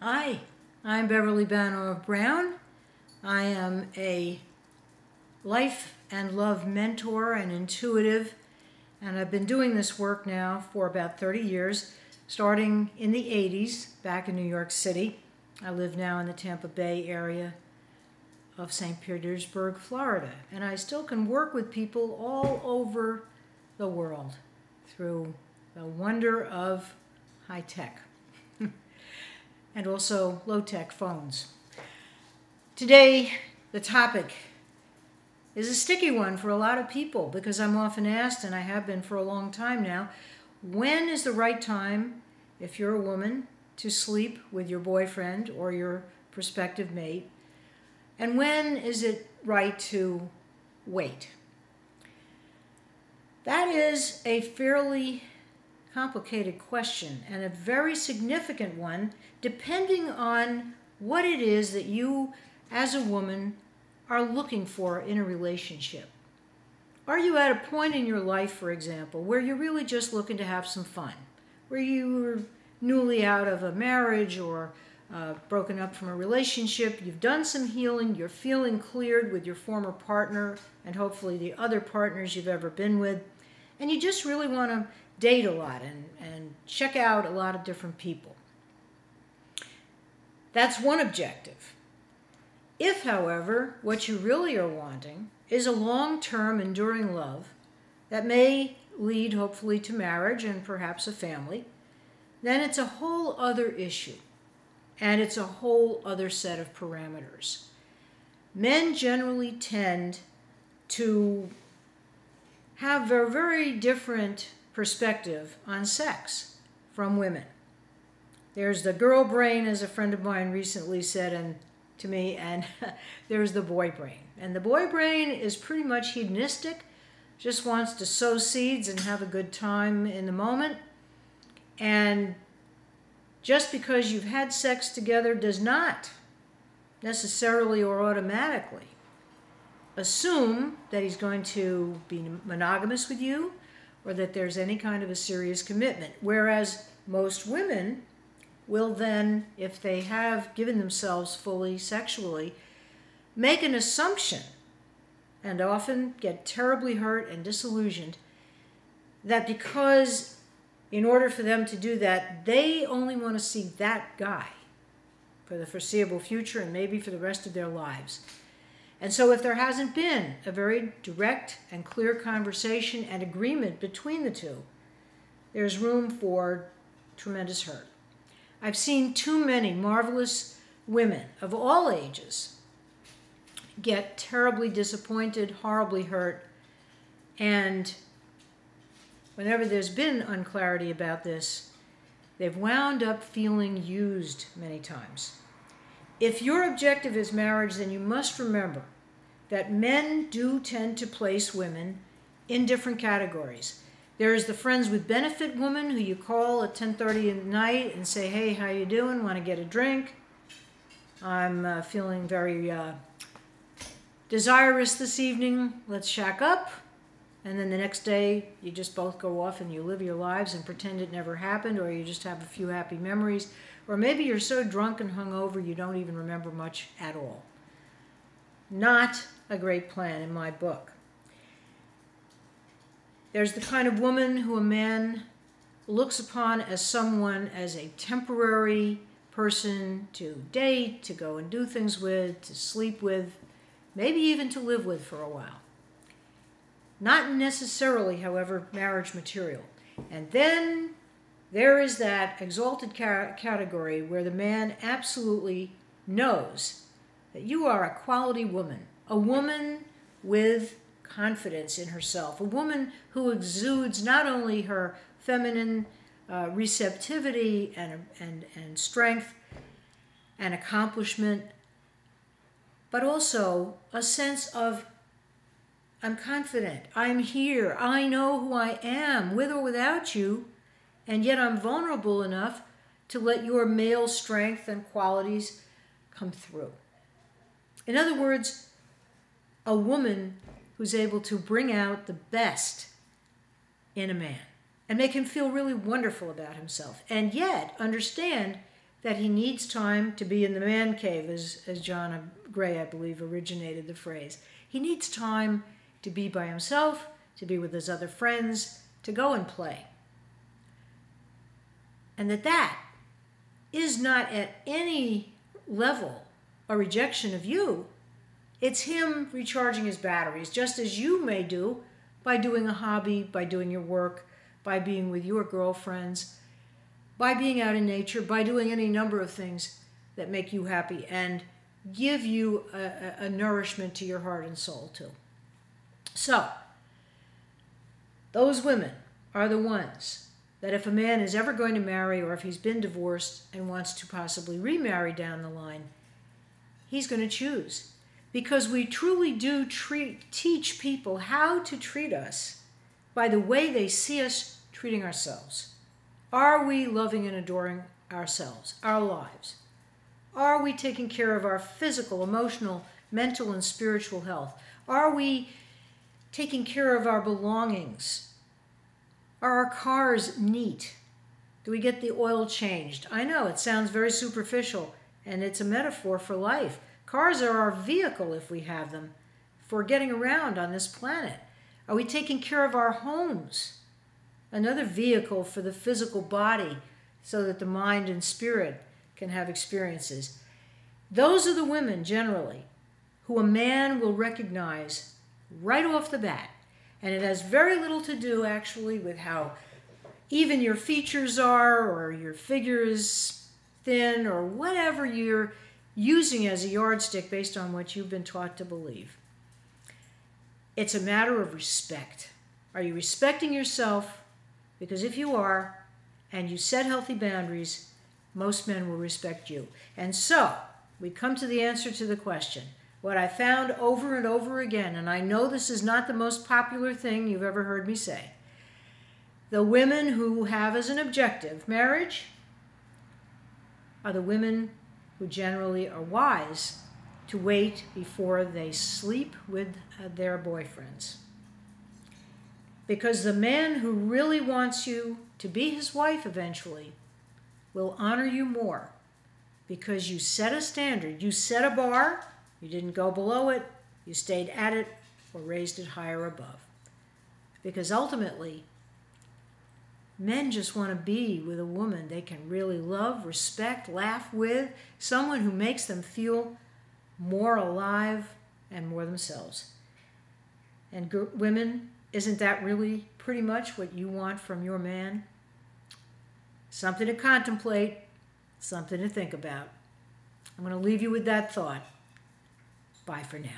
Hi, I'm Beverly Banov Brown. I am a life and love mentor and intuitive, and I've been doing this work now for about 30 years, starting in the 80s back in New York City. I live now in the Tampa Bay area of St. Petersburg, Florida, and I still can work with people all over the world through the wonder of high tech. And also low-tech phones. Today, the topic is a sticky one for a lot of people because I'm often asked, and I have been for a long time now, when is the right time, if you're a woman, to sleep with your boyfriend or your prospective mate? And when is it right to wait? That is a fairly complicated question and a very significant one depending on what it is that you as a woman are looking for in a relationship. Are you at a point in your life, for example, where you're really just looking to have some fun, where you were newly out of a marriage or broken up from a relationship, you've done some healing, you're feeling cleared with your former partner and hopefully the other partners you've ever been with, and you just really want to date a lot and check out a lot of different people. That's one objective. If, however, what you really are wanting is a long-term, enduring love that may lead, hopefully, to marriage and perhaps a family, then it's a whole other issue, and it's a whole other set of parameters. Men generally tend to have a very different perspective on sex from women. There's the girl brain, as a friend of mine recently said to me, and there's the boy brain. And the boy brain is pretty much hedonistic, just wants to sow seeds and have a good time in the moment. And just because you've had sex together does not necessarily or automatically assume that he's going to be monogamous with you or that there's any kind of a serious commitment. Whereas most women will then, if they have given themselves fully sexually, make an assumption and often get terribly hurt and disillusioned that because in order for them to do that, they only want to see that guy for the foreseeable future and maybe for the rest of their lives. And so if there hasn't been a very direct and clear conversation and agreement between the two, there's room for tremendous hurt. I've seen too many marvelous women of all ages get terribly disappointed, horribly hurt, and whenever there's been unclarity about this, they've wound up feeling used many times. If your objective is marriage, then you must remember that men do tend to place women in different categories. There's the friends with benefit woman who you call at 10:30 at night and say, hey, how you doing? Want to get a drink? I'm feeling very desirous this evening. Let's shack up. And then the next day, you just both go off and you live your lives and pretend it never happened, or you just have a few happy memories. Or maybe you're so drunk and hungover you don't even remember much at all. Not a great plan in my book. There's the kind of woman who a man looks upon as someone as a temporary person to date, to go and do things with, to sleep with, maybe even to live with for a while. Not necessarily, however, marriage material. And then there is that exalted category where the man absolutely knows that you are a quality woman, a woman with confidence in herself, a woman who exudes not only her feminine receptivity and strength and accomplishment, but also a sense of, I'm confident, I'm here, I know who I am, with or without you, and yet I'm vulnerable enough to let your male strength and qualities come through. In other words, a woman who's able to bring out the best in a man and make him feel really wonderful about himself, and yet understand that he needs time to be in the man cave, as John Gray, I believe, originated the phrase. He needs time to be by himself, to be with his other friends, to go and play. And that is not at any level a rejection of you. It's him recharging his batteries, just as you may do by doing a hobby, by doing your work, by being with your girlfriends, by being out in nature, by doing any number of things that make you happy and give you a nourishment to your heart and soul too. So, those women are the ones that if a man is ever going to marry, or if he's been divorced and wants to possibly remarry down the line, he's going to choose. Because we truly do teach people how to treat us by the way they see us treating ourselves. Are we loving and adoring ourselves, our lives? Are we taking care of our physical, emotional, mental, and spiritual health? Are we taking care of our belongings? Are our cars neat? Do we get the oil changed? I know it sounds very superficial, and it's a metaphor for life. Cars are our vehicle, if we have them, for getting around on this planet. Are we taking care of our homes? Another vehicle for the physical body so that the mind and spirit can have experiences. Those are the women, generally, who a man will recognize right off the bat. And it has very little to do, actually, with how even your features are, or your figure is thin, or whatever you're using as a yardstick based on what you've been taught to believe. It's a matter of respect. Are you respecting yourself? Because if you are, and you set healthy boundaries, most men will respect you. And so, we come to the answer to the question. What I found over and over again, and I know this is not the most popular thing you've ever heard me say, the women who have as an objective marriage are the women who generally are wise to wait before they sleep with their boyfriends. Because the man who really wants you to be his wife eventually will honor you more, because you set a standard, you set a bar, you didn't go below it, you stayed at it, or raised it higher above. Because ultimately, men just want to be with a woman they can really love, respect, laugh with, someone who makes them feel more alive and more themselves. And women, isn't that really pretty much what you want from your man? Something to contemplate, something to think about. I'm going to leave you with that thought. Bye for now.